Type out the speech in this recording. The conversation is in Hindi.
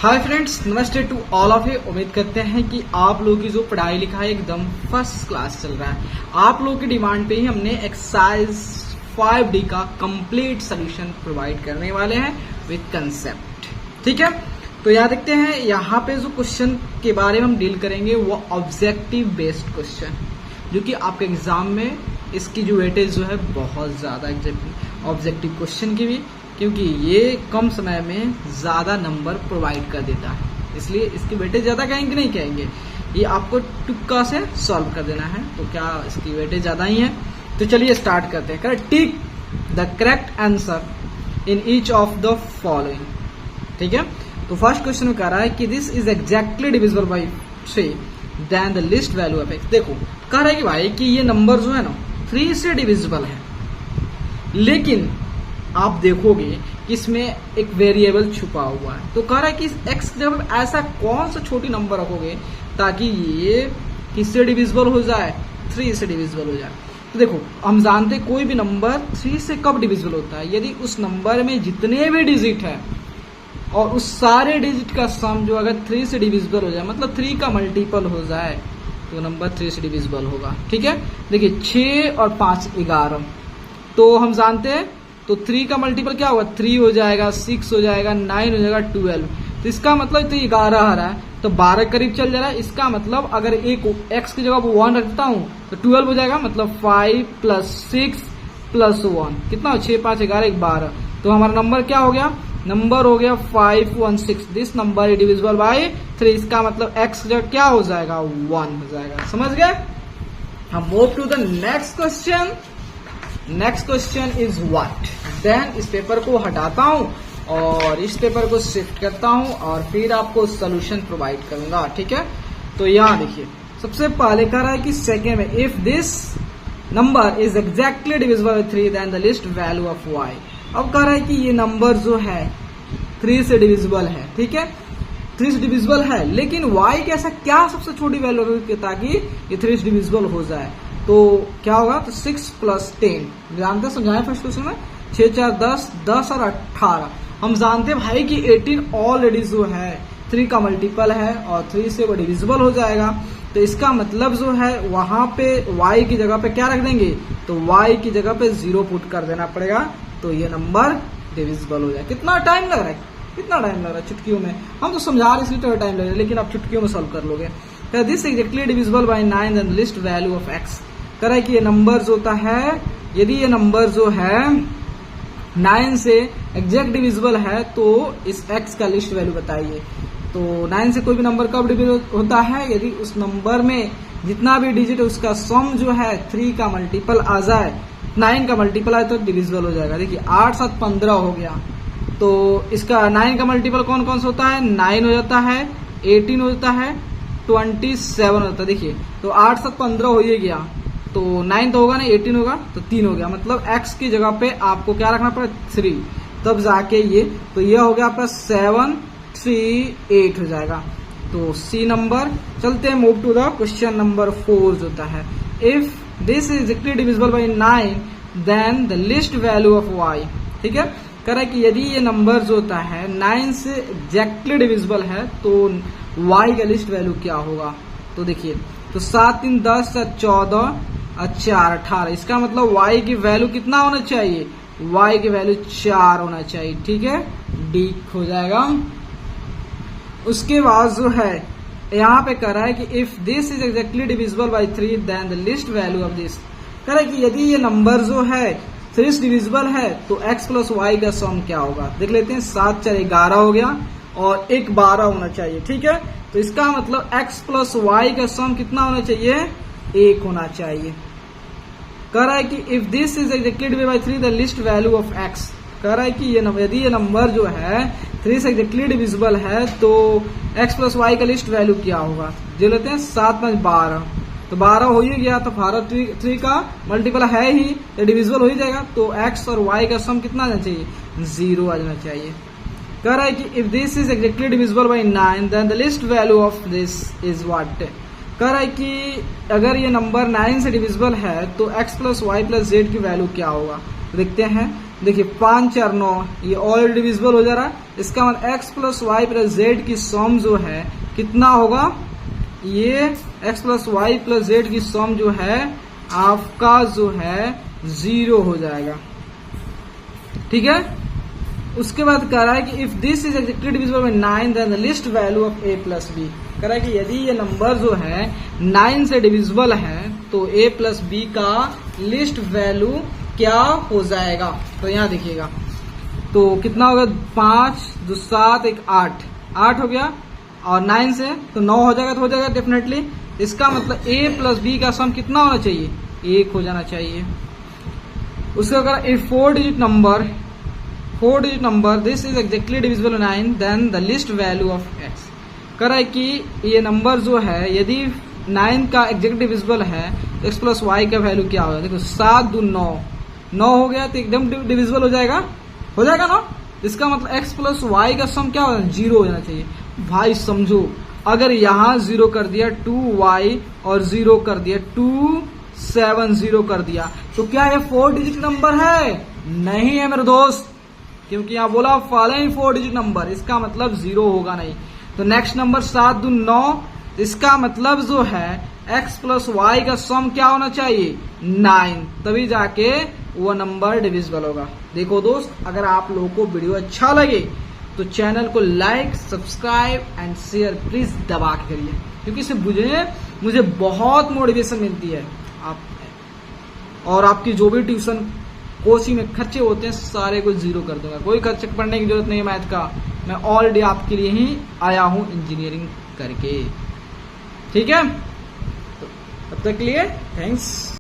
हाय फ्रेंड्स, नमस्ते टू ऑल ऑफ यू। उम्मीद करते हैं कि आप लोगों की जो पढ़ाई लिखाई एकदम फर्स्ट क्लास चल रहा है। आप लोगों की डिमांड पे ही हमने एक्सरसाइज 5D का कंप्लीट सोल्यूशन प्रोवाइड करने वाले हैं विद कंसेप्ट। ठीक है, तो यहाँ देखते हैं, यहाँ पे जो क्वेश्चन के बारे में हम डील करेंगे वो ऑब्जेक्टिव बेस्ड क्वेश्चन, जो कि आपके एग्जाम में इसकी जो वेटेज जो है बहुत ज्यादा ऑब्जेक्टिव क्वेश्चन की भी, क्योंकि ये कम समय में ज्यादा नंबर प्रोवाइड कर देता है, इसलिए इसकी वेटेज ज्यादा कहेंगे नहीं कहेंगे, ये आपको टुक्का से सॉल्व कर देना है। तो क्या इसकी वेटेज ज्यादा ही है? तो चलिए स्टार्ट करते हैं। Correct, tick the correct answer in each of the following. ठीक है, तो फर्स्ट क्वेश्चन में कह रहा है कि this is exactly divisible by 3 then the least value of X. देखो, कह रहा है कि भाई कि ये नंबर जो है ना 3 से डिविजिबल है, लेकिन आप देखोगे कि इसमें एक वेरिएबल छुपा हुआ है। तो कह रहा है कि x जब ऐसा कौन सा छोटी नंबर रखोगे ताकि ये किससे डिविजिबल हो जाए, 3 से डिविजिबल हो जाए। तो देखो, हम जानते हैं कोई भी नंबर 3 से कब डिविजिबल होता है, यदि उस नंबर में जितने भी डिजिट है और उस सारे डिजिट का सम जो अगर 3 से डिविजिबल हो जाए, मतलब 3 का मल्टीपल हो जाए, तो नंबर 3 से डिविजिबल होगा। ठीक है, देखिए 6 और 5 11, तो हम जानते हैं तो 3 का मल्टीपल क्या होगा, 3 हो जाएगा, 6 हो जाएगा, 9 हो जाएगा, 12। तो इसका मतलब तो 11 आ रहा है, तो 12 करीब चल जा रहा है। इसका मतलब अगर एक x की जगह 1 रखता हूं तो 12 हो जाएगा, मतलब 5 + 6 + 1 कितना हो, 6 5 11 12। तो हमारा नंबर क्या हो गया, नंबर हो गया 516। This number is divisible by 3। इसका मतलब x जगह क्या हो जाएगा, 1 हो जाएगा। समझ गए? हम move to the next question. Next question is what. Then इस पेपर को हटाता हूं और इस पेपर को शिफ्ट करता हूं और फिर आपको सोल्यूशन प्रोवाइड करूंगा। ठीक है, तो यहां देखिए, सबसे पहले कह रहा है कि सेकेंड में if this number is exactly divisible by 3 then the least value of y। अब कह रहा है कि ये नंबर जो है 3 से डिविजिबल है। ठीक है, 3 से डिविजिबल है, लेकिन y की ऐसा क्या सबसे छोटी वैल्यू होगी ताकि ये 3 से डिविजिबल हो जाए। तो क्या होगा, तो 6 + 10 जानते हैं, समझाएं फर्स्ट क्वेश्चन में, 6 4 10 10 और 18। हम जानते हैं भाई कि 18 ऑलरेडी जो है 3 का मल्टीपल है और 3 से वो डिविजिबल हो जाएगा। तो इसका मतलब जो है वहां पे y की जगह पे क्या रख देंगे, तो y की जगह पे 0 पुट कर देना पड़ेगा, तो ये नंबर डिविजिबल हो जाए। कितना टाइम लग रहा है, कितना टाइम लग रहा है चुटकियों में, हम तो समझा रहे इसलिए थोड़ा टाइम लग रहा है, लेकिन आप चुटकियों में सॉल्व कर लोगे। This exactly divisible by 9 then least value of x। कह रहा है कि ये नंबर जो होता है, यदि ये नंबर जो है 9 से एग्जैक्ट डिविजिबल है तो इस x का लिस्ट वैल्यू बताइए। तो 9 से कोई भी नंबर कब डिविजिबल होता है, यदि उस नंबर में जितना भी डिजिट है उसका सम जो है 3 का मल्टीपल आ जाए, 9 का मल्टीपल आए तो डिविजिबल हो जाएगा। देखिए 8 7 15 हो गया, तो इसका 9 का मल्टीपल कौन कौन सा होता है, 9 हो जाता है, 18 हो जाता है, 27 होता है। देखिए तो 8 7 15 हो ही गया, तो 9 तो होगा नहीं, 18 होगा, तो 3 हो गया, मतलब x की जगह पे आपको क्या रखना पड़ेगा, 3, तब जाके ये, तो ये हो गया आपका 7 3 8 हो जाएगा। तो सी नंबर। चलते हैं move to the question number 4 जो होता है, if this is exactly divisible by 9 then the least value of y। ठीक है, कह रहा है कि यदि ये नंबर जो होता है 9 से एग्जैक्टली डिविजिबल है तो y का लिस्ट वैल्यू क्या होगा। तो देखिए, तो 7 3 10 14 4 18, इसका मतलब y की वैल्यू कितना होना चाहिए, y की वैल्यू 4 होना चाहिए। ठीक है, डी हो जाएगा। उसके बाद जो है यहाँ पे कह रहा है कि if this is exactly divisible by 3 then the least value of this. कह रहा है कि यदि ये नंबर जो है 3 से डिविजिबल है तो x + y का सम क्या होगा। देख लेते हैं, 7 4 11 हो गया और 1 12 होना चाहिए। ठीक है, तो इसका मतलब x + y का सम कितना होना चाहिए, 1 होना चाहिए। कह रहा है कि if this is exactly divided by 3 the least value of x। कह रहा है कि यदि ये नंबर जो है 3 से एग्जैक्टली डिविजिबल है तो x + y का लिस्ट वैल्यू क्या होगा। जो लेते हैं 7 5 12, तो 12 हो ही गया, तो 3 का मल्टीपल है ही, तो डिविजिबल हो ही जाएगा, तो x और y का सम कितना आना चाहिए, 0 आ जाना चाहिए। कह रहा है कि if this is exactly divisible by 9 then the least value of this is what. कह रहा है कि अगर ये नंबर 9 से डिविजिबल है तो x + y + z की वैल्यू क्या होगा। देखते हैं, देखिए 5 4 9, ये ऑल डिविजिबल हो जा रहा है। इसका मतलब x plus Y plus Z की सम जो है कितना होगा, ये x plus Y plus Z की सम जो है आपका जो है 0 हो जाएगा। ठीक है, उसके बाद कह रहा है कि if this is exactly divisible by 9 then the least value of a plus b। कह रहा है कि यदि ये नंबर जो है 9 से डिविजिबल है तो a प्लस b का लिस्ट वैल्यू क्या हो जाएगा। तो यहाँ देखिएगा, तो कितना होगा, 5 2 7 1 8 हो गया, और 9 से तो 9 हो जाएगा, तो हो जाएगा डेफिनेटली। इसका मतलब a प्लस b का सम कितना होना चाहिए, 1 हो जाना चाहिए। उसके अगर a 4 digit number this is exactly divisible 9 then the least value of x। कह रहा है कि ये नंबर जो है यदि 9 का एग्जैक्ट डिविजिबल है तो x प्लस वाई का वैल्यू क्या होगा। देखो 7 2 9 हो गया, तो एकदम डिविजिबल हो जाएगा ना। इसका मतलब x प्लस वाई का सम क्या होगा, 0 हो जाना चाहिए। भाई समझो, अगर यहाँ 0 कर दिया 2y और 0 कर दिया 270 कर दिया, तो क्या ये 4 डिजिट नंबर है? नहीं है मेरे दोस्त, क्योंकि यहाँ बोला फॉलोइंग 4 डिजिट नंबर, इसका मतलब 0 होगा नहीं। तो नेक्स्ट नंबर 7 2 9, इसका मतलब जो है x प्लस वाई का सम क्या होना चाहिए, 9, तभी जाके वो नंबर डिविजिबल होगा। देखो दोस्त, अगर आप लोगों को वीडियो अच्छा लगे तो चैनल को like subscribe and share please दबा के करिए, क्योंकि इससे मुझे बहुत मोटिवेशन मिलती है। आप और आपकी जो भी ट्यूशन कोचिंग में खर्चे होते हैं सारे को 0 कर दूंगा। कोई खर्च पड़ने की जरूरत नहीं है मैथ का, मैं ऑलरेडी आपके लिए ही आया हूं इंजीनियरिंग करके। ठीक है, तो तब तक के लिए थैंक्स।